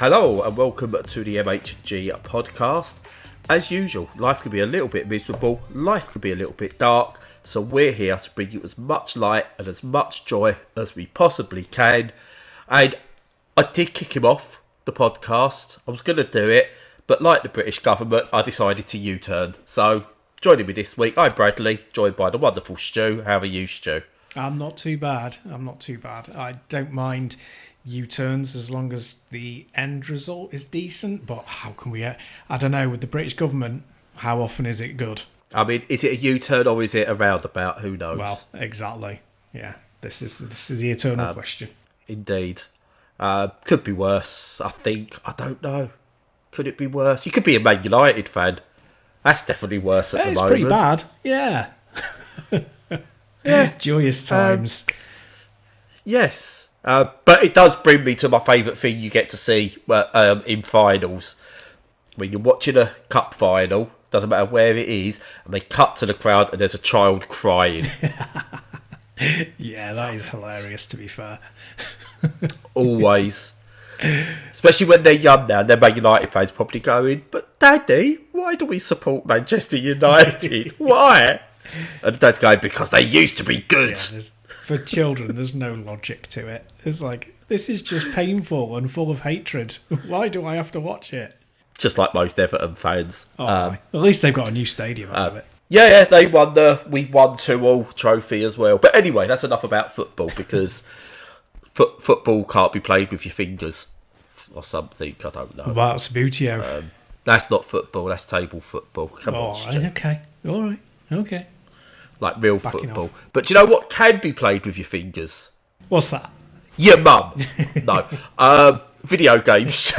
Hello and welcome to the MHG podcast. As usual, life could be a little bit miserable, life could be a little bit dark, so we're here to bring you as much light and as much joy as we possibly can. And I did kick him off the podcast. I was going to do it, but like the British government, I decided to U-turn. So joining me this week, I'm Bradley, joined by the wonderful Stu. How are you, Stu? I'm not too bad. I don't mind U-turns as long as the end result is decent, but how can we... I don't know, with the British government, how often is it good? I mean, is it a U-turn or is it a roundabout? Who knows? Well, exactly. Yeah, this is the eternal question. Indeed. Could be worse, I think. I don't know. Could it be worse? You could be a Man United fan. That's definitely worse at the moment. It's pretty bad, yeah. Yeah. Joyous times. Yes. But it does bring me to my favourite thing you get to see in finals. When you're watching a cup final, doesn't matter where it is, and they cut to the crowd and there's a child crying. Yeah, that is hilarious, to be fair. Always. Especially when they're young now, and they're Man United fans probably going, but Daddy, why do we support Manchester United? Why? And Dad's going, because they used to be good. Yeah, for children, there's no logic to it. It's like, this is just painful and full of hatred. Why do I have to watch it? Just like most Everton fans. At least they've got a new stadium out of it. Yeah, we won 2-2 trophy as well. But anyway, that's enough about football because football can't be played with your fingers or something. I don't know. Well, that's Bootio. That's not football. That's table football. Come on, okay. All right. Okay. Like real football. But do you know what can be played with your fingers? What's that? Your mum. No. Video games.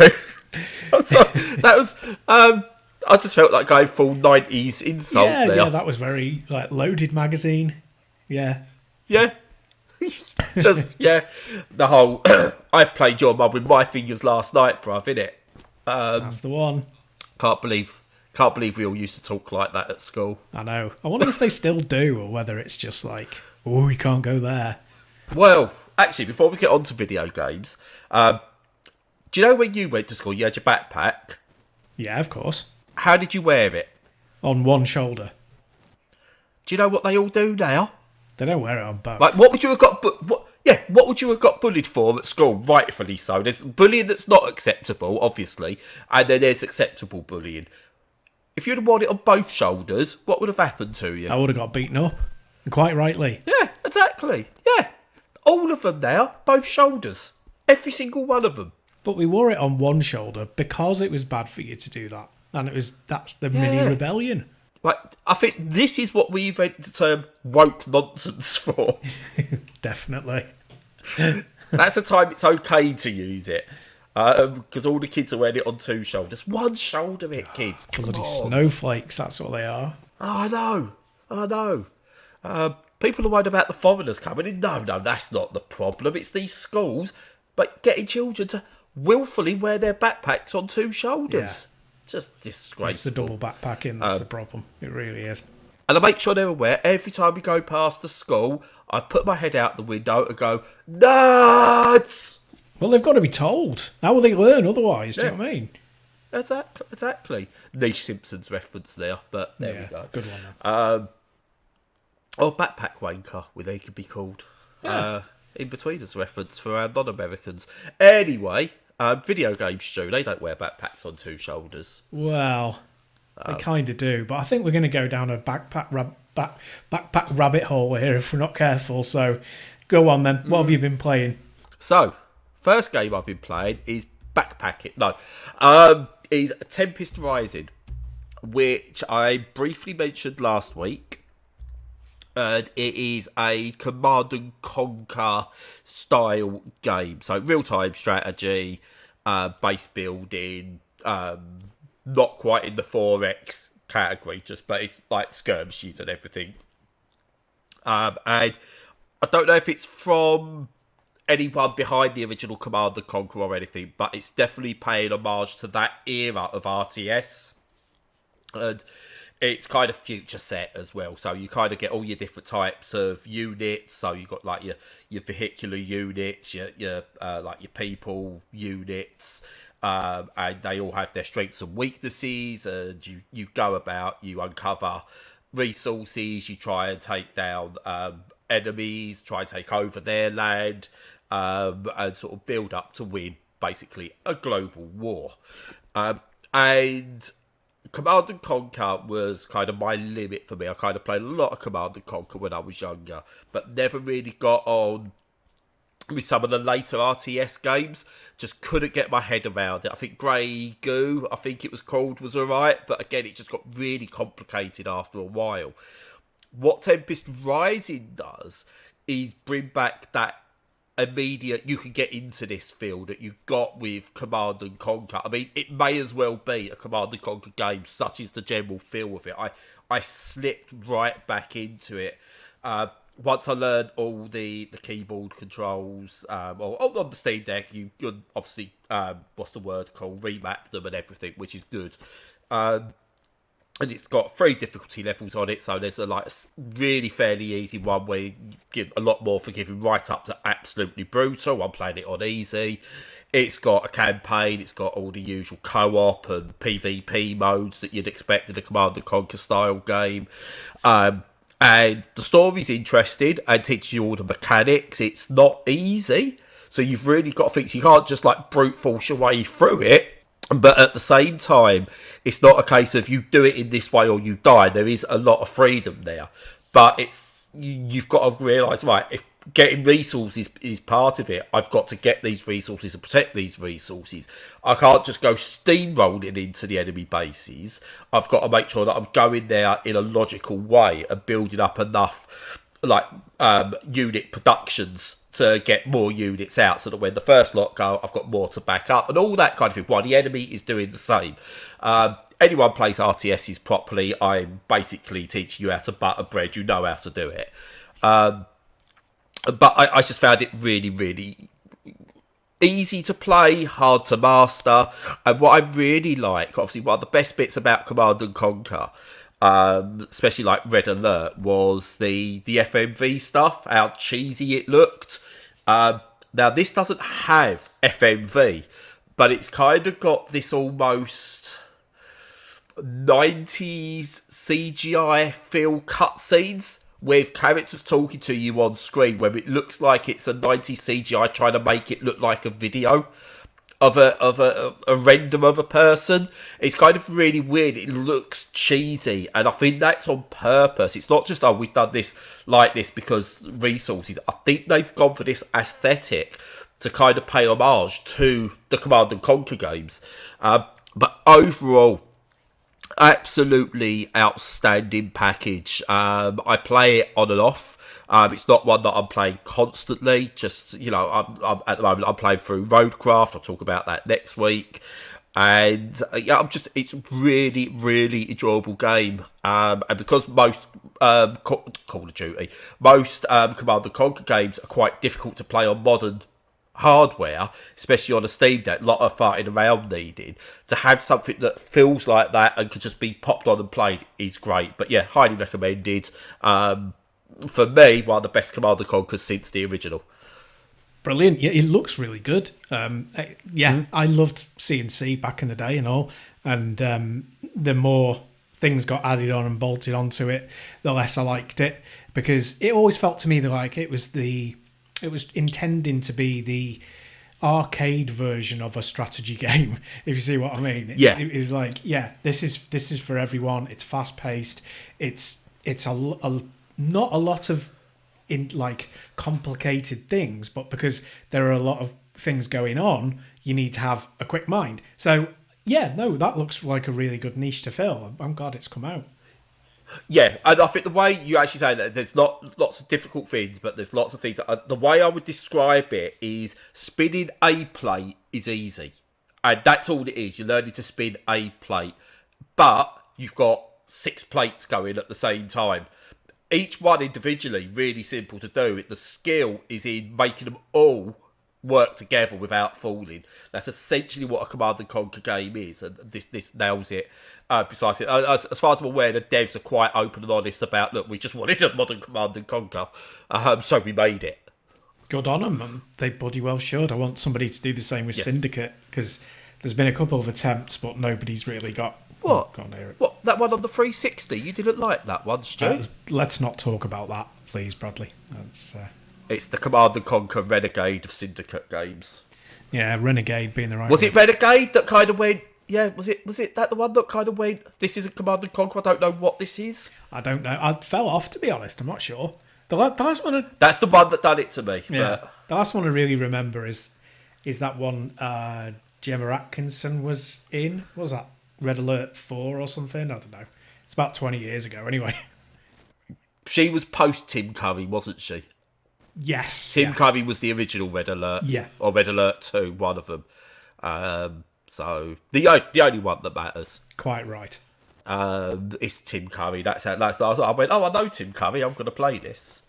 I'm sorry. That was... I just felt like going full 90s insult there. Yeah, that was very, loaded magazine. Yeah. Yeah. The whole... I played your mum with my fingers last night, bruv, innit? That's the one. Can't believe we all used to talk like that at school. I know. I wonder if they still do, or whether it's just like, oh, you can't go there. Well, actually, before we get on to video games, do you know when you went to school, you had your backpack? Yeah, of course. How did you wear it? On one shoulder. Do you know what they all do now? They don't wear it on both. Like, what would you have got... what would you have got bullied for at school? Rightfully so. There's bullying that's not acceptable, obviously, and then there's acceptable bullying. If you'd have worn it on both shoulders, what would have happened to you? I would have got beaten up. And quite rightly. Yeah, exactly. Yeah. All of them now, both shoulders. Every single one of them. But we wore it on one shoulder because it was bad for you to do that. And that's the mini rebellion. Like, I think this is what we invented the term woke nonsense for. Definitely. That's the time it's okay to use it. Because all the kids are wearing it on two shoulders. One shoulder it, kids. Bloody snowflakes, that's what they are. Oh, I know. People are worried about the foreigners coming in. No, that's not the problem. It's these schools, but getting children to willfully wear their backpacks on two shoulders. Yeah. Just disgraceful. It's the double backpacking, that's the problem. It really is. And I make sure they're aware, every time we go past the school, I put my head out the window and go, nuts! Well, they've got to be told. How will they learn otherwise? Do you know what I mean? Exactly. Niche Simpsons reference there, but there we go. Good one. Backpack wanker, they could be called. Yeah. In between us reference for our non-Americans. Anyway, video games, Stu, they don't wear backpacks on two shoulders. Well, they kind of do, but I think we're going to go down a backpack rabbit hole here if we're not careful. So, go on then. What have you been playing? So, first game I've been playing is is Tempest Rising, which I briefly mentioned last week. And it is a Command and Conquer style game. So real-time strategy, base building, not quite in the 4X category, but it's like skirmishes and everything. And I don't know if it's from anyone behind the original Command and Conquer or anything, but it's definitely paying homage to that era of RTS. And it's kind of future set as well, so you kind of get all your different types of units. So you've got like your vehicular units, your like your people units, and they all have their strengths and weaknesses, and you go about, you uncover resources, you try and take down enemies, try and take over their land, and sort of build up to win basically a global war. And Command and Conquer was kind of my limit for me. I kind of played a lot of Command and Conquer when I was younger, but never really got on with some of the later RTS games. Just couldn't get my head around it. I think Grey Goo, I think it was called, was alright, but again, it just got really complicated after a while. What Tempest Rising does is bring back that immediate, you can get into this field that you got with Command and Conquer. I mean, it may as well be a Command and Conquer game, such is the general feel of it. I slipped right back into it. Once I learned all the keyboard controls, or on the Steam Deck, you could obviously, what's the word called, remap them and everything, which is good. And it's got 3 difficulty levels on it, so there's a really fairly easy one where you give a lot more forgiving, right up to absolutely brutal. I'm playing it on easy. It's got a campaign, it's got all the usual co-op and PvP modes that you'd expect in a Command & Conquer style game. And the story's interesting and teaches you all the mechanics. It's not easy, so you've really got to think, you can't just brute force your way through it. But at the same time, it's not a case of you do it in this way or you die. There is a lot of freedom there. But you've got to realise, right, if getting resources is part of it, I've got to get these resources and protect these resources. I can't just go steamrolling into the enemy bases. I've got to make sure that I'm going there in a logical way and building up enough unit productions to get more units out, so that when the first lot go, I've got more to back up and all that kind of thing, while the enemy is doing the same. Anyone plays RTSs properly, I'm basically teaching you how to butter bread. You know how to do it. But I just found it really, really easy to play, hard to master. And what I really like, obviously one of the best bits about Command and Conquer, especially like Red Alert, was the FMV stuff, how cheesy it looked. Now this doesn't have FMV, but it's kind of got this almost 90s CGI feel cutscenes with characters talking to you on screen, where it looks like it's a 90s CGI trying to make it look like a video of a render of a person. It's kind of really weird. It looks cheesy, and I think that's on purpose. It's not just, oh, we've done this like this because resources. I think they've gone for this aesthetic to kind of pay homage to the Command and Conquer games. But overall, absolutely outstanding package. I play it on and off. It's not one that I'm playing constantly. Just, I'm at the moment I'm playing through Roadcraft. I'll talk about that next week. And it's really, really enjoyable game. And because most Call of Duty, most Command & Conquer games are quite difficult to play on modern hardware, especially on a Steam Deck, a lot of farting around needed, to have something that feels like that and can just be popped on and played is great. But yeah, highly recommended. For me, one of the best Command & Conquers since the original. Brilliant. Yeah, it looks really good. I loved C&C back in the day and all. And the more things got added on and bolted onto it, the less I liked it. Because it always felt to me that it was intending to be the arcade version of a strategy game, if you see what I mean. It was like, this is for everyone. It's fast paced. It's not a lot of complicated things, but because there are a lot of things going on, you need to have a quick mind. So that looks like a really good niche to fill. I'm glad it's come out. Yeah, and I think the way you actually say that, there's not lots of difficult things, but there's lots of things. The way I would describe it is spinning a plate is easy. And that's all it is. You're learning to spin a plate. But you've got 6 plates going at the same time. Each one individually, really simple to do. The skill is in making them all work together without falling. That's essentially what a Command & Conquer game is, and this nails it precisely. As far as I'm aware, the devs are quite open and honest about, look, we just wanted a modern Command & Conquer, so we made it. Good on them. They bloody well should. I want somebody to do the same with Syndicate, because There's been a couple of attempts, but nobody's really gone near it. What, that one on the 360? You didn't like that one, Stu? Let's not talk about that, please, Bradley. It's the Command & Conquer Renegade of Syndicate games. Yeah, Renegade being the right Was word. it Renegade that kind of went... Yeah, was it that the one that kind of went, this isn't Command & Conquer, I don't know what this is? I don't know. I fell off, to be honest. I'm not sure. The last one... That's the one that done it to me. Yeah. But... The last one I really remember is that one Gemma Atkinson was in. What was that? Red Alert 4 or something? I don't know. It's about 20 years ago, anyway. She was post Tim Curry, wasn't she? Yes. Tim Curry was the original Red Alert. Yeah. Or Red Alert 2, one of them. So the only one that matters. Quite right. Is Tim Curry. I went, I know Tim Curry, I'm going to play this.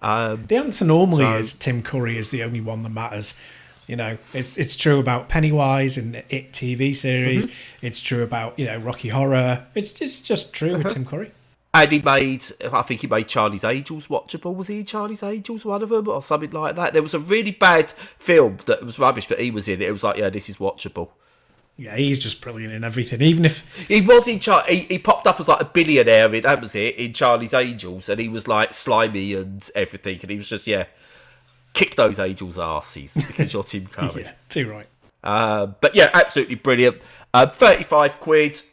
The answer normally is Tim Curry is the only one that matters. You know, it's true about Pennywise in the It TV series. Mm-hmm. It's true about, Rocky Horror. It's just true with Tim Curry. And I think he made Charlie's Angels watchable. Was he in Charlie's Angels, one of them, or something like that? There was a really bad film that was rubbish, but he was in it. It was like, yeah, this is watchable. Yeah, he's just brilliant in everything. Even if he was in he popped up as like a billionaire in Charlie's Angels, and he was like slimy and everything, and he was just kick those angels' asses because you're Tim Curry. Yeah, too right. But yeah, absolutely brilliant. £35.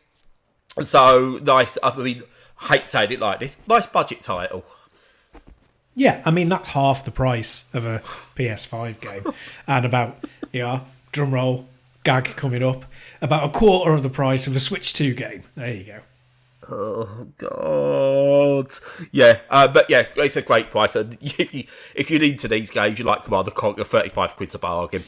So nice. I mean, I hate saying it like this. Nice budget title. Yeah, I mean that's half the price of a PS5 game, and about drum roll. Gag coming up, about a quarter of the price of a Switch 2 game. There you go. Oh God, yeah, but yeah, it's a great price. And if you're into these games, you like Command & Conquer, £35's a bargain.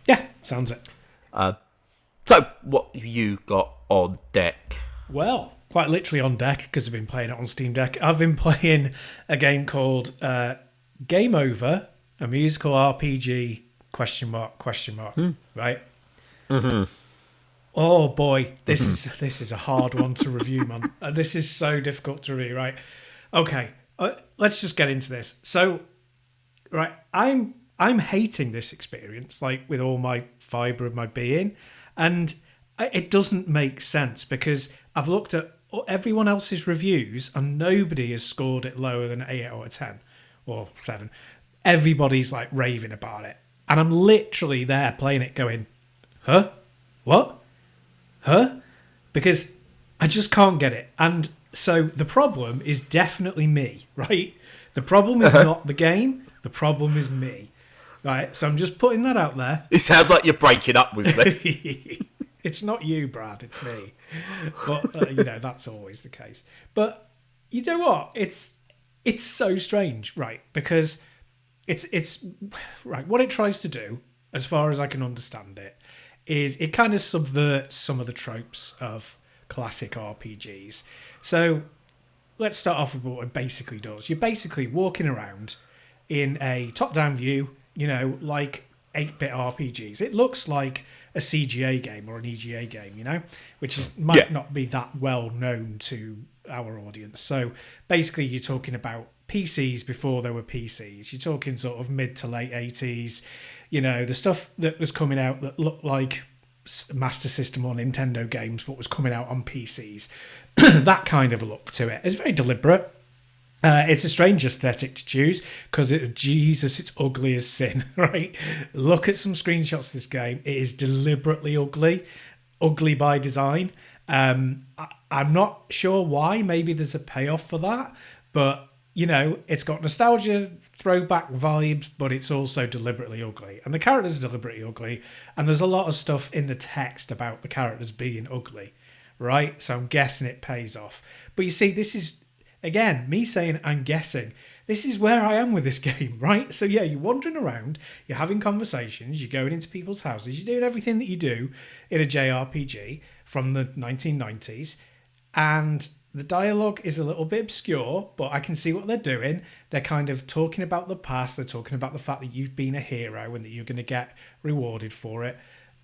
Yeah, sounds it. So, what have you got on deck? Well, quite literally on deck because I've been playing it on Steam Deck. I've been playing a game called Game Over, a musical RPG ? Right. Mm-hmm. Oh boy, this is a hard one to review, man. This is so difficult to read. Right, okay, let's just get into this. So, right, I'm hating this experience, like with all my fibre of my being, and it doesn't make sense because I've looked at everyone else's reviews and nobody has scored it lower than 8 out of 10 or 7. Everybody's like raving about it, and I'm literally there playing it, going, huh? What? Huh? Because I just can't get it. And so the problem is definitely me, right? The problem is not the game. The problem is me. Right? So I'm just putting that out there. It sounds like you're breaking up with me. It's not you, Brad. It's me. But, that's always the case. But you know what? It's so strange, right? Because it's right. What it tries to do, as far as I can understand it, is it kind of subverts some of the tropes of classic RPGs. So let's start off with what it basically does. You're basically walking around in a top-down view, like 8-bit RPGs. It looks like a CGA game or an EGA game, which might not be that well known to our audience. So basically you're talking about PCs before there were PCs. You're talking sort of mid to late 80s. The stuff that was coming out that looked like Master System or Nintendo games, but was coming out on PCs. That kind of a look to it. It's very deliberate. It's a strange aesthetic to choose because it's ugly as sin, right? Look at some screenshots of this game. It is deliberately ugly by design. I'm not sure why. Maybe there's a payoff for that, but it's got nostalgia, throwback vibes, but it's also deliberately ugly. And the characters are deliberately ugly, and there's a lot of stuff in the text about the characters being ugly, right? So I'm guessing it pays off. But you see, this is, again, me saying I'm guessing. This is where I am with this game, right? So yeah, you're wandering around, you're having conversations, you're going into people's houses, you're doing everything that you do in a JRPG from the 1990s, and the dialogue is a little bit obscure, but I can see what they're doing. They're kind of talking about the past. They're talking about the fact that you've been a hero and that you're going to get rewarded for it.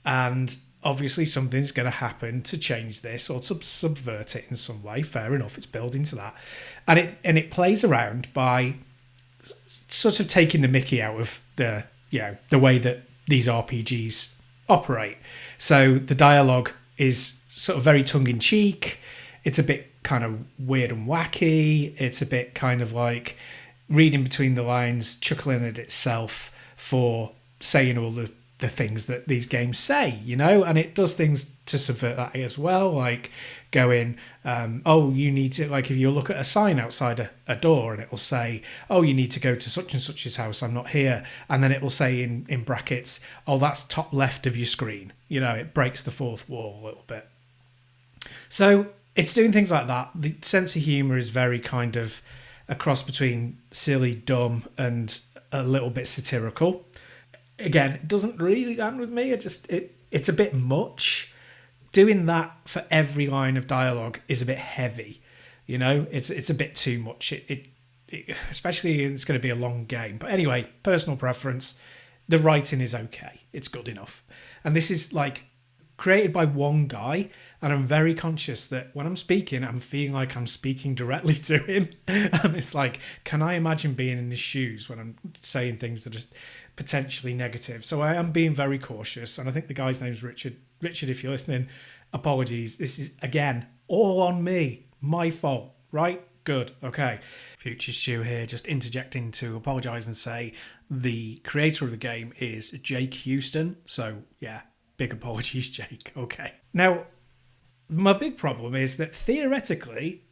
And obviously something's going to happen to change this or to subvert it in some way. Fair enough, it's building to that. And it plays around by sort of taking the mickey out of the way that these RPGs operate. So the dialogue is sort of very tongue-in-cheek. It's a bit kind of weird and wacky. It's a bit kind of like reading between the lines, chuckling at itself for saying all the things that these games say, you know, and it does things to subvert that as well, like going, oh, you need to, like if you look at a sign outside a door and it will say, oh, you need to go to such and such's house, I'm not here, and then it will say in brackets, oh, that's top left of your screen, you know, it breaks the fourth wall a little bit. So it's doing things like that. The sense of humour is very kind of a cross between silly, dumb, and a little bit satirical. Again, it doesn't really land with me. It's a bit much. Doing that for every line of dialogue is a bit heavy. You know, it's a bit too much. It especially it's going to be a long game. But anyway, personal preference. The writing is okay. It's good enough. And this is like created by one guy, and I'm very conscious that when I'm speaking, I'm feeling like I'm speaking directly to him. And it's like, can I imagine being in his shoes when I'm saying things that are potentially negative? So I am being very cautious, and I think the guy's name's Richard. Richard, if you're listening, apologies. This is, again, all on me. My fault, right? Good, okay. Future Stu here, just interjecting to apologise and say the creator of the game is Jake Houston. So, yeah, big apologies, Jake. Okay. Now, my big problem is that theoretically,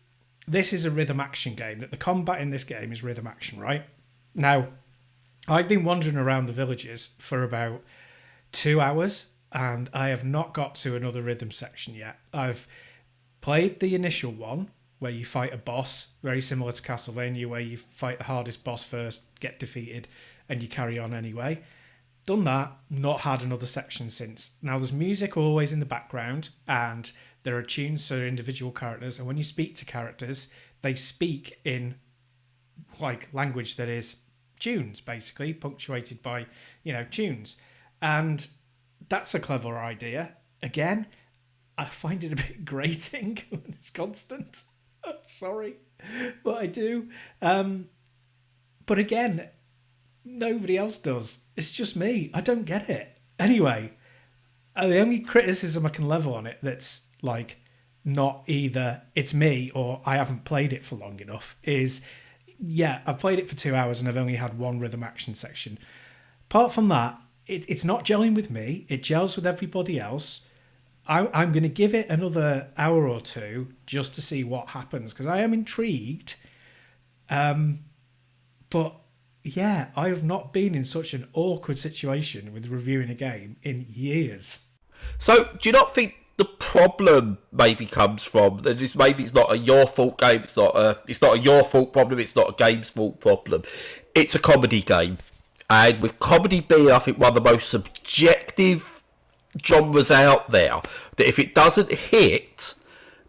this is a rhythm action game, that the combat in this game is rhythm action, right? Now, I've been wandering around the villages for about 2 hours, and I have not got to another rhythm section yet. I've played the initial one, where you fight a boss, very similar to Castlevania, where you fight the hardest boss first, get defeated, and you carry on anyway. Done that, not had another section since. Now, there's music always in the background, and there are tunes for individual characters, and when you speak to characters, they speak in like language that is tunes, basically, punctuated by, you know, tunes. And that's a clever idea. Again, I find it a bit grating when it's constant. I'm sorry, but I do. But again, nobody else does. It's just me. I don't get it. Anyway, the only criticism I can level on it that's like not either it's me or I haven't played it for long enough is, yeah, I've played it for 2 hours and I've only had one rhythm action section. Apart from that, it's not gelling with me. It gels with everybody else. I'm going to give it another hour or two just to see what happens, because I am intrigued. But yeah, I have not been in such an awkward situation with reviewing a game in years. So, do you not think the problem maybe comes from that? Maybe it's not a your fault game. It's not a your fault problem. It's not a game's fault problem. It's a comedy game, and with comedy being, I think, one of the most subjective genres out there, that if it doesn't hit,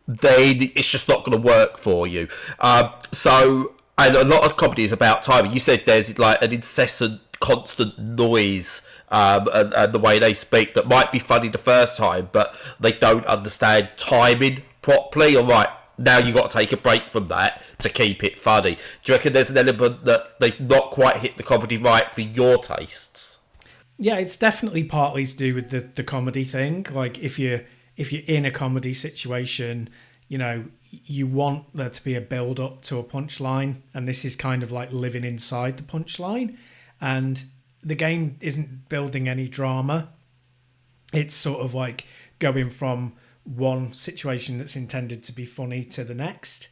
then it's just not going to work for you. And a lot of comedy is about timing. You said there's like an incessant, constant noise, and the way they speak that might be funny the first time, but they don't understand timing properly. All right, now you got to take a break from that to keep it funny. Do you reckon there's an element that they've not quite hit the comedy right for your tastes? Yeah, it's definitely partly to do with the comedy thing. Like if you're in a comedy situation, you know, you want there to be a build up to a punchline, and this is kind of like living inside the punchline. And the game isn't building any drama. It's sort of like going from one situation that's intended to be funny to the next.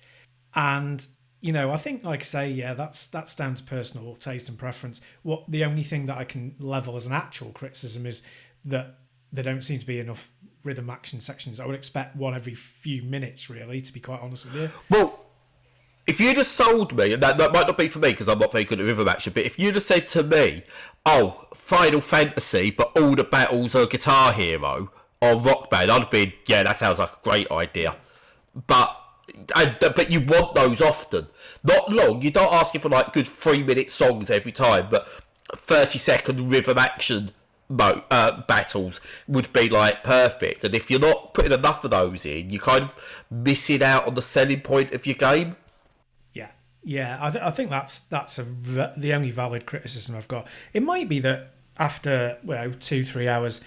And you know, I think, like I say, yeah, that's down to personal taste and preference. The only thing that I can level as an actual criticism is that there don't seem to be enough rhythm action sections. I would expect one every few minutes, really, to be quite honest with you. Well, if you'd have sold me, and that might not be for me because I'm not very good at rhythm action, but if you'd have said to me, oh, Final Fantasy, but all the battles are Guitar Hero or Rock Band, I'd have been, yeah, that sounds like a great idea. But you want those often. Not long. You're not asking for like good 3-minute songs every time, but 30-second rhythm action battles would be like perfect. And if you're not putting enough of those in, you're kind of missing out on the selling point of your game. Yeah. I think that's the only valid criticism I've got. It might be that after 2-3 hours,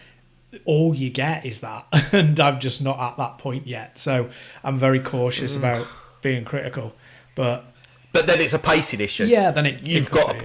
all you get is that, and I'm just not at that point yet. So I'm very cautious about being critical. But then it's a pacing issue. Yeah, then you've got.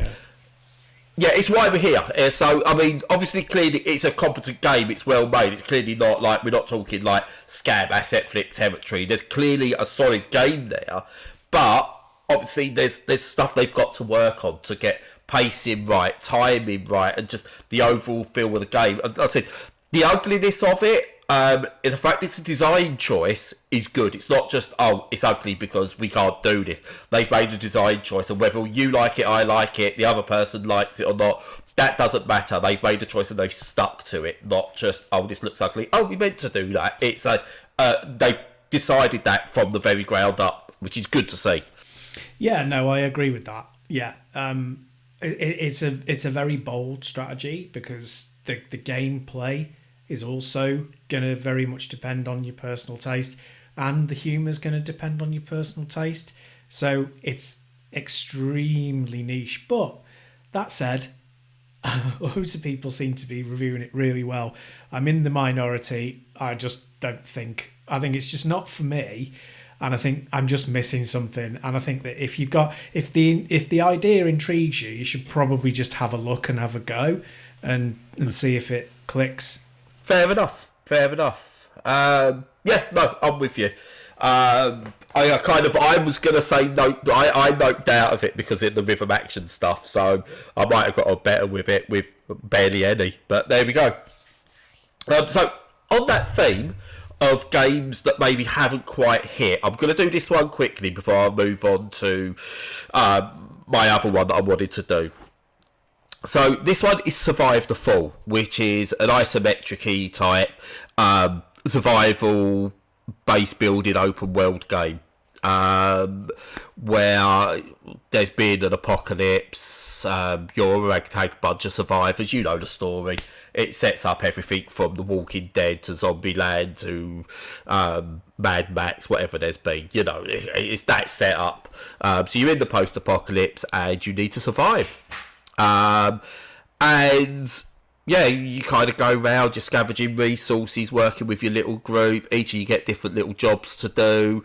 Yeah, it's why we're here. So, I mean, obviously, clearly, it's a competent game. It's well made. It's clearly not like, we're not talking like scam asset flip territory. There's clearly a solid game there. But, obviously, there's stuff they've got to work on to get pacing right, timing right, and just the overall feel of the game. And like I said, the ugliness of it, the fact it's a design choice is good. It's not just, it's ugly because we can't do this. They've made a design choice, and whether you like it, I like it, the other person likes it or not, that doesn't matter. They've made a choice and they've stuck to it, not just, this looks ugly. We meant to do that. It's they've decided that from the very ground up, which is good to see. Yeah, no, I agree with that. Yeah, it's a very bold strategy because the gameplay is also going to very much depend on your personal taste, and the humour is going to depend on your personal taste. So it's extremely niche. But that said, loads of people seem to be reviewing it really well. I'm in the minority. I just don't think. I think it's just not for me, and I think I'm just missing something. And I think that if the idea intrigues you, you should probably just have a look and have a go, and see if it clicks. Fair enough. Yeah, no, I'm with you. I was going to say no, but I noped out of it because of the rhythm action stuff, so I might have got on better with it with barely any, but there we go. So, on that theme of games that maybe haven't quite hit, I'm going to do this one quickly before I move on to my other one that I wanted to do. So this one is Survive the Fall, which is an isometric type survival base building open world game where there's been an apocalypse. You're a ragtag bunch of survivors. You know the story. It sets up everything from The Walking Dead to Zombieland to Mad Max, whatever there's been. You know, it's that set up. So you're in the post-apocalypse and you need to survive. And yeah, you kind of go around, you're scavenging resources, working with your little group. Each of you get different little jobs to do.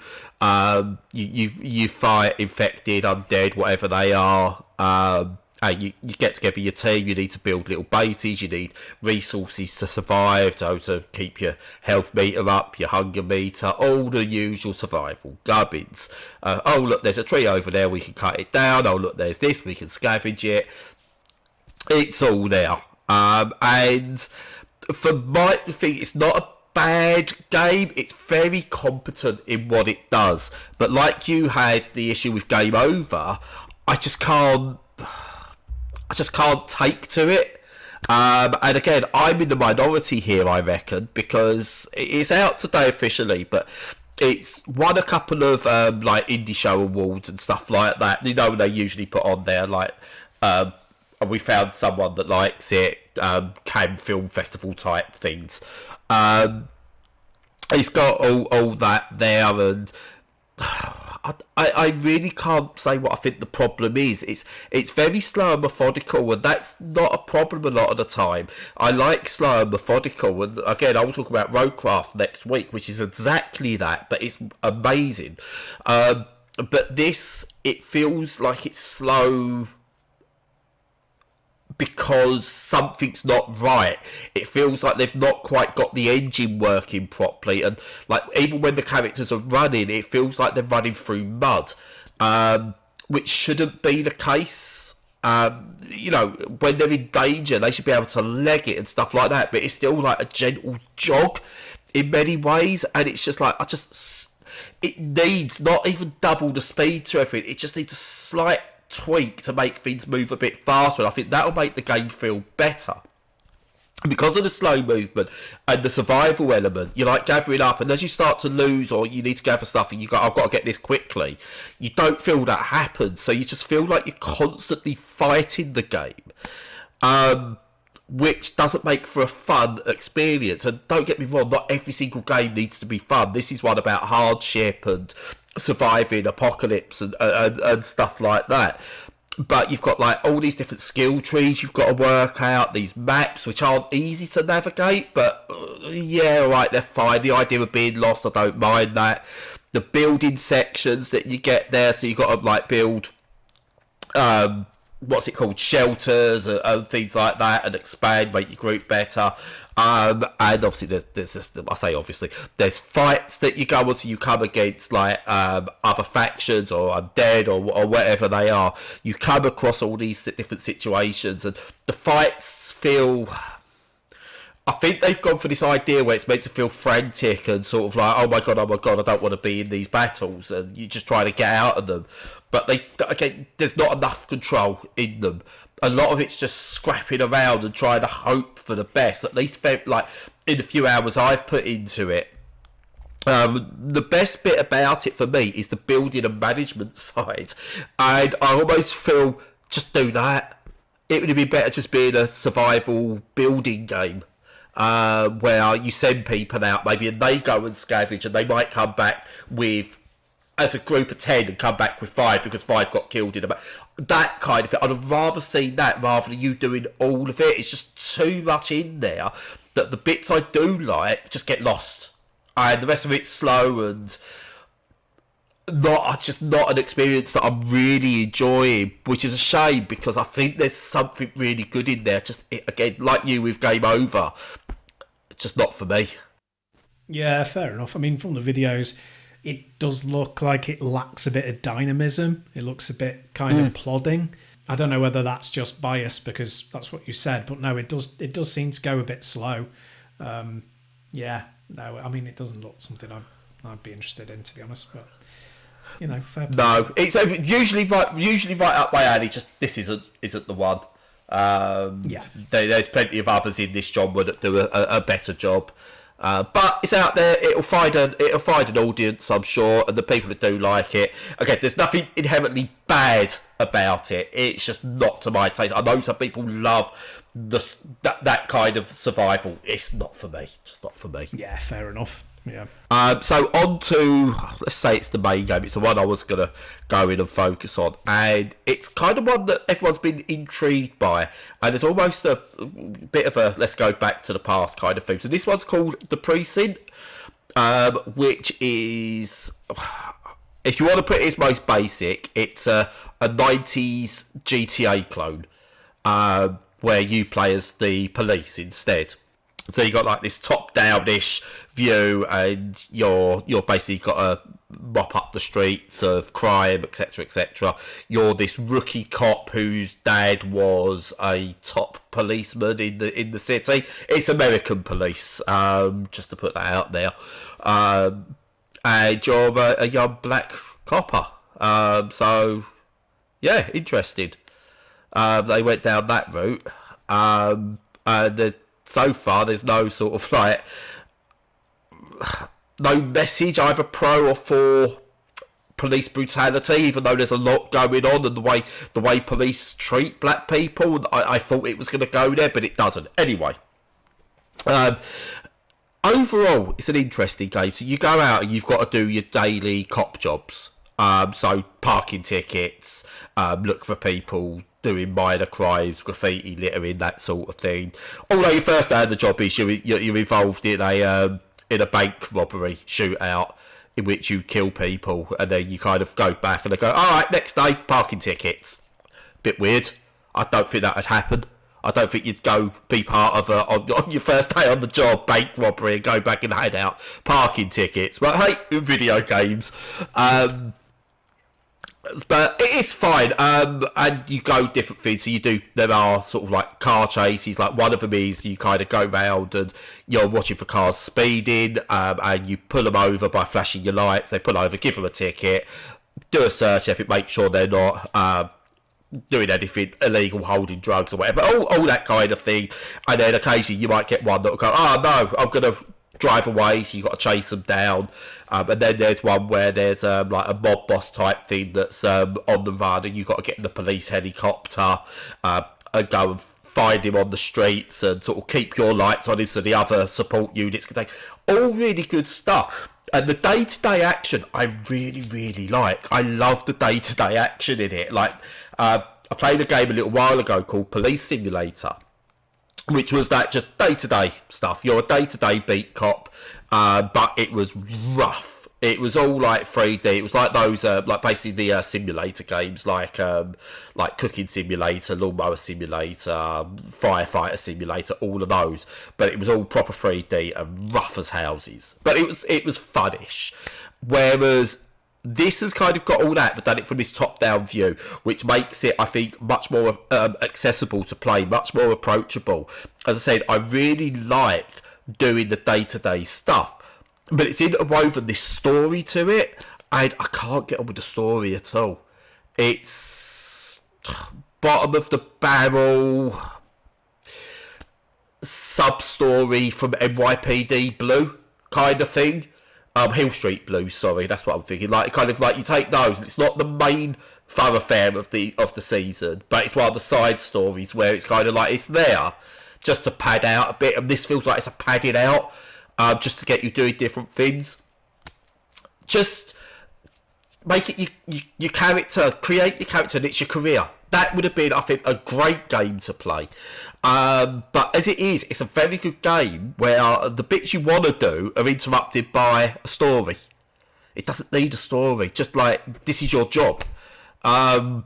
You fight infected, undead, whatever they are. And you get together your team. You need to build little bases. You need resources to survive, so to keep your health meter up, your hunger meter, all the usual survival gubbins. Look, there's a tree over there, we can cut it down. Oh, look, there's this, we can scavenge it. It's all there. And for my thing, it's not a bad game. It's very competent in what it does. But like you had the issue with Game Over, I just can't take to it. And again, I'm in the minority here, I reckon, because it's out today officially, but it's won a couple of like indie show awards and stuff like that. You know, they usually put on there like we found someone that likes it, Cannes Film Festival type things. It's got all that there, and I really can't say what I think the problem is. It's very slow and methodical, and that's not a problem a lot of the time. I like slow and methodical, and again, I will talk about Roadcraft next week, which is exactly that, but it's amazing. But this, it feels like it's slow because something's not right. It feels like they've not quite got the engine working properly, and like even when the characters are running, it feels like they're running through mud, which shouldn't be the case. You know, when they're in danger, they should be able to leg it and stuff like that, but it's still like a gentle jog in many ways, and it's just like, it needs not even double the speed to everything. It just needs a slight tweak to make things move a bit faster, and I think that'll make the game feel better. Because of the slow movement and the survival element, you're like gathering up, and as you start to lose or you need to gather stuff and I've got to get this quickly, you don't feel that happen, so you just feel like you're constantly fighting the game, which doesn't make for a fun experience. And don't get me wrong, not every single game needs to be fun. This is one about hardship and surviving apocalypse and stuff like that. but you've got like all these different skill trees you've got to work out, these maps which aren't easy to navigate, but yeah, alright, they're fine. The idea of being lost, I don't mind that. The building sections that you get there, so you've got to like build what's it called, shelters and things like that, and expand, make your group better. And obviously there's just, I say obviously, there's fights that you go on, so you come against like other factions or undead or whatever they are. You come across all these different situations, and the fights feel, I think they've gone for this idea where it's meant to feel frantic and sort of like, oh my god, I don't want to be in these battles, and you just try to get out of them. But there's not enough control in them. A lot of it's just scrapping around and trying to hope for the best. At least like in the few hours I've put into it. The best bit about it for me is the building and management side. And I almost feel, just do that. It would be better just being a survival building game. Where you send people out maybe and they go and scavenge, and they might come back with, as a group of 10, and come back with 5 because 5 got killed in a that kind of thing. I'd have rather seen that rather than you doing all of it. It's just too much in there that the bits I do like just get lost, and the rest of it's slow and not an experience that I'm really enjoying, which is a shame because I think there's something really good in there. Just again, like you with Game Over, it's just not for me. Yeah, fair enough. I mean, from the videos, it does look like it lacks a bit of dynamism. It looks a bit kind of plodding. I don't know whether that's just bias because that's what you said, but no, it does seem to go a bit slow. Yeah, no, I mean, it doesn't look something I'd be interested in, to be honest, but you know, fair play. No, it's usually right up my alley. Just this isn't the one. Yeah, there's plenty of others in this genre that do a better job. But it's out there. It'll find an audience, I'm sure, and the people that do like it. Okay, there's nothing inherently bad about it. It's just not to my taste. I know some people love that kind of survival. It's not for me. Just not for me. Yeah, fair enough. Yeah. So on to, let's say it's the main game. It's the one I was going to go in and focus on. And it's kind of one that everyone's been intrigued by. And there's almost a bit of a let's go back to the past kind of thing. So this one's called The Precinct, which is, if you want to put it as most basic, it's a 90s GTA clone, where you play as the police instead. So you got like this top-down-ish view, and you're basically got to mop up the streets of crime, etc., etc. You're this rookie cop whose dad was a top policeman in the city. It's American police, just to put that out there. And you're a young black copper. So yeah, interesting. They went down that route, and so far, there's no sort of like no message either pro or for police brutality, even though there's a lot going on, and the way police treat black people. I thought it was going to go there, but it doesn't. Anyway, overall, it's an interesting game. So you go out and you've got to do your daily cop jobs. So parking tickets, look for people doing minor crimes, graffiti, littering, that sort of thing. Although your first day of the job is you're involved in a bank robbery shootout in which you kill people, and then you kind of go back and they go, all right, next day, parking tickets. Bit weird. I don't think that would happen. I don't think you'd go be part of on your first day on the job, bank robbery, and go back and hand out parking tickets. But hey, video games. But it is fine, and you go different things. So there are sort of like car chases. Like one of them is you kind of go round and you're watching for cars speeding, and you pull them over by flashing your lights. They pull over, give them a ticket, do a search effort, make sure they're not doing anything illegal, holding drugs or whatever. All that kind of thing. And then occasionally you might get one that will go, oh no, I'm going to drive away, so you've got to chase them down. And then there's one where there's like a mob boss type thing that's on the run, and you've got to get in the police helicopter and go and find him on the streets and sort of keep your lights on him so the other support units can take. All really good stuff. And the day-to-day action I really, really like. I love the day-to-day action in it. Like, I I played a game a little while ago called Police Simulator, which was that just day-to-day stuff. You're a day-to-day beat cop, but it was rough. It was all like 3D. It was like those, like basically the simulator games, like Cooking Simulator, Lawnmower Simulator, Firefighter Simulator, all of those. But it was all proper 3D and rough as houses. But it was funnish. Whereas this has kind of got all that, but done it from this top-down view, which makes it, I think, much more accessible to play, much more approachable. As I said, I really like doing the day-to-day stuff, but it's interwoven this story to it, and I can't get on with the story at all. It's bottom of the barrel sub-story from NYPD Blue kind of thing. Hill Street Blues, sorry, that's what I'm thinking. Like, kind of like you take those, and it's not the main thoroughfare of the season, but it's one of the side stories where it's kind of like it's there just to pad out a bit, and this feels like it's a padding out, just to get you doing different things. Just make it your character, create your character, and it's your career. That would have been, I think, a great game to play. But as it is, it's a very good game where the bits you want to do are interrupted by a story. It doesn't need a story, just like, this is your job. And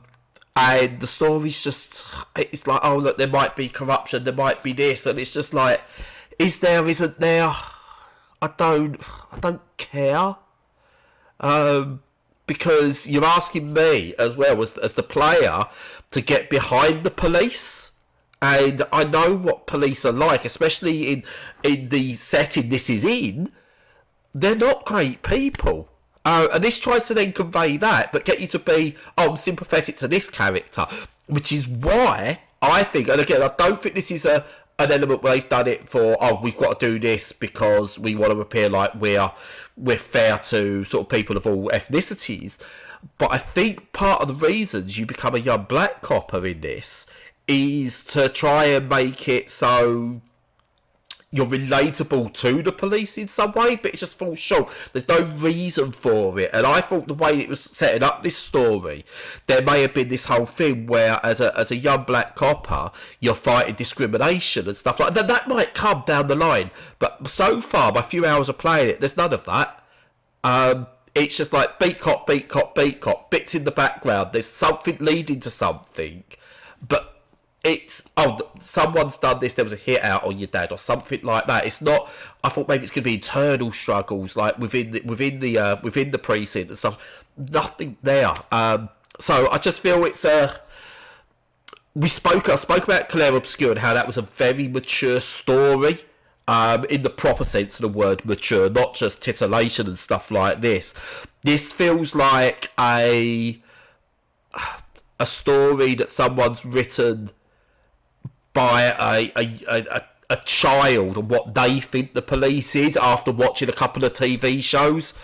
the story's just, it's like, oh look, there might be corruption, there might be this, and it's just like, is there, isn't there? I don't care. Because you're asking me, as well as the player, to get behind the police. And I know what police are like, especially in the setting this is in. They're not great people. And this tries to then convey that, but get you to be, I'm sympathetic to this character. Which is why I think, and again, I don't think this is an element where they've done it for, we've got to do this because we want to appear like we're fair to sort of people of all ethnicities. But I think part of the reasons you become a young black copper in this is to try and make it so you're relatable to the police in some way, but it just falls short. There's no reason for it, and I thought the way it was setting up this story, there may have been this whole thing where as a young black copper, you're fighting discrimination and stuff like that. That might come down the line, but so far, by a few hours of playing it, there's none of that. It's just like beat cop, beat cop, beat cop, bits in the background. There's something leading to something, but it's, someone's done this, there was a hit out on your dad or something like that. It's not, I thought maybe it's going to be internal struggles like within the precinct and stuff. Nothing there. So I just feel it's I spoke about Claire Obscure and how that was a very mature story, in the proper sense of the word mature, not just titillation and stuff like this. This feels like a story that someone's written by a child and what they think the police is after watching a couple of TV shows.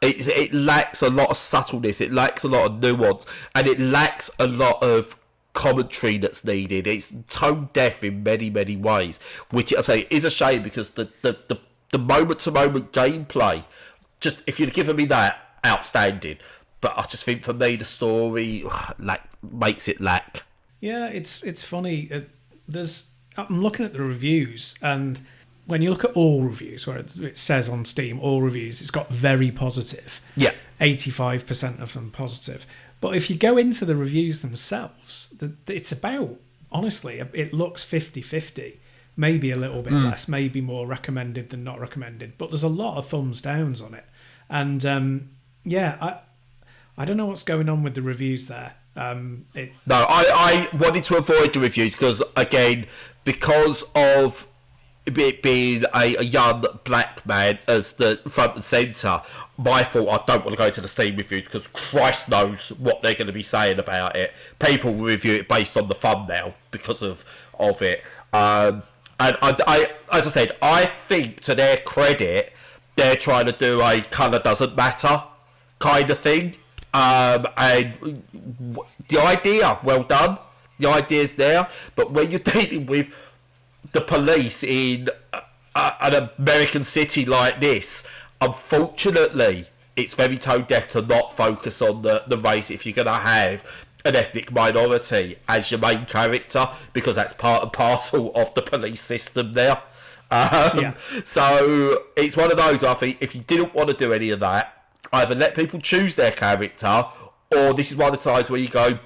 It lacks a lot of subtleness, it lacks a lot of nuance, and it lacks a lot of commentary that's needed. It's tone deaf in many, many ways, which I say is a shame, because the moment to moment gameplay, just if you'd given me that, outstanding. But I just think for me the story makes it lack. Yeah, it's funny. I'm looking at the reviews, and when you look at all reviews, where it says on Steam, all reviews, it's got very positive. Yeah. 85% of them positive. But if you go into the reviews themselves, it's about, honestly, it looks 50-50. Maybe a little bit less, maybe more recommended than not recommended. But there's a lot of thumbs downs on it. And, I don't know what's going on with the reviews there. I wanted to avoid the reviews because of it being a young black man as the front and centre. My fault, I don't want to go to the Steam reviews because Christ knows what they're going to be saying about it. People will review it based on the thumbnail because of it. And I, as I said, I think to their credit, they're trying to do a colour doesn't matter kind of thing. And the idea, well done. The idea's there, but when you're dealing with the police in an American city like this, unfortunately, it's very tone deaf to not focus on the race if you're going to have an ethnic minority as your main character, because that's part and parcel of the police system there. So it's one of those, I think, if you didn't want to do any of that, either let people choose their character, or this is one of the times where you go,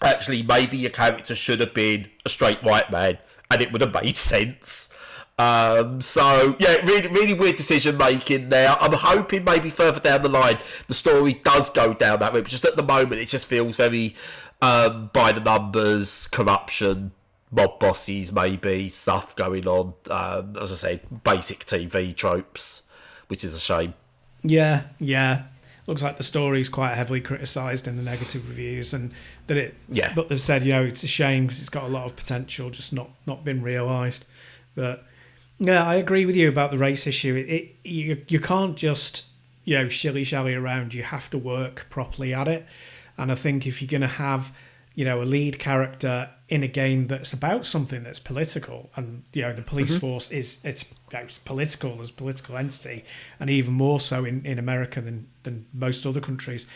actually, maybe your character should have been a straight white man, and it would have made sense. So, yeah, really, really weird decision making there. I'm hoping maybe further down the line the story does go down that route, but just at the moment it just feels very by the numbers, corruption, mob bosses maybe, stuff going on. As I said, basic TV tropes, which is a shame. Yeah. Looks like the story's quite heavily criticised in the negative reviews, and that but they've said, it's a shame because it's got a lot of potential, just not been realised. But yeah, I agree with you about the race issue. You can't just shilly-shally around. You have to work properly at it. And I think if you're going to have a lead character in a game that's about something that's political, and the police force it's political as a political entity, and even more so in America than most other countries,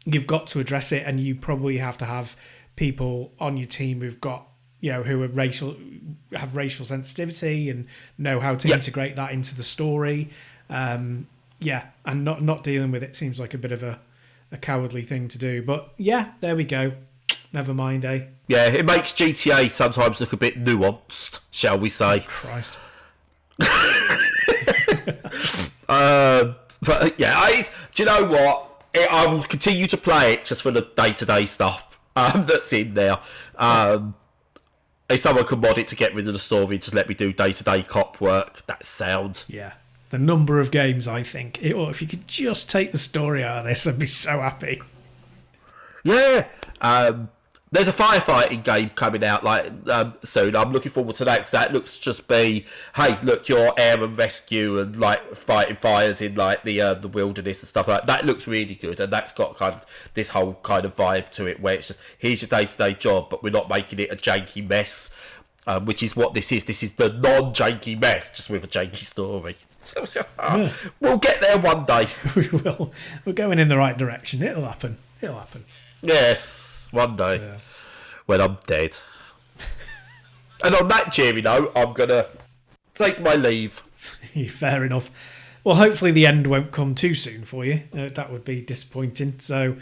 you've got to address it, and you probably have to have people on your team who've got who are have racial sensitivity and know how to integrate that into the story. And not dealing with it seems like a bit of a cowardly thing to do. But yeah, there we go. Never mind, eh? Yeah, it makes GTA sometimes look a bit nuanced, shall we say. Oh, Christ. But yeah, do you know what? I will continue to play it just for the day-to-day stuff that's in there. If someone could mod it to get rid of the story, just let me do day-to-day cop work. That's sound. Yeah. The number of games, I think. If you could just take the story out of this, I'd be so happy. Yeah. There's a firefighting game coming out soon. I'm looking forward to that because that looks just be, hey, look, you're air and rescue and fighting fires in the wilderness and stuff like that. That looks really good, and that's got kind of this whole kind of vibe to it where it's just, here's your day-to-day job, but we're not making it a janky mess, which is what this is. This is the non-janky mess, just with a janky story. So, we'll get there one day. We will. We're going in the right direction. It'll happen. Yes. One day, when I'm dead. And on that cheery note, I'm going to take my leave. Fair enough. Well, hopefully the end won't come too soon for you. That would be disappointing. So,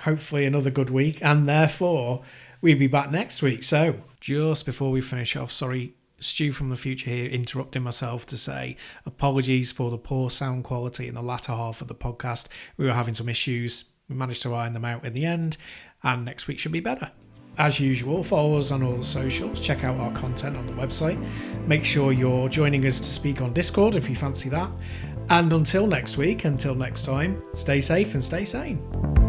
hopefully another good week. And therefore, we'll be back next week. So, just before we finish off, sorry, Stu from the future here, interrupting myself to say apologies for the poor sound quality in the latter half of the podcast. We were having some issues. We managed to iron them out in the end. And next week should be better. As usual, follow us on all the socials, check out our content on the website, make sure you're joining us to speak on Discord if you fancy that, and until next week, until next time, stay safe and stay sane.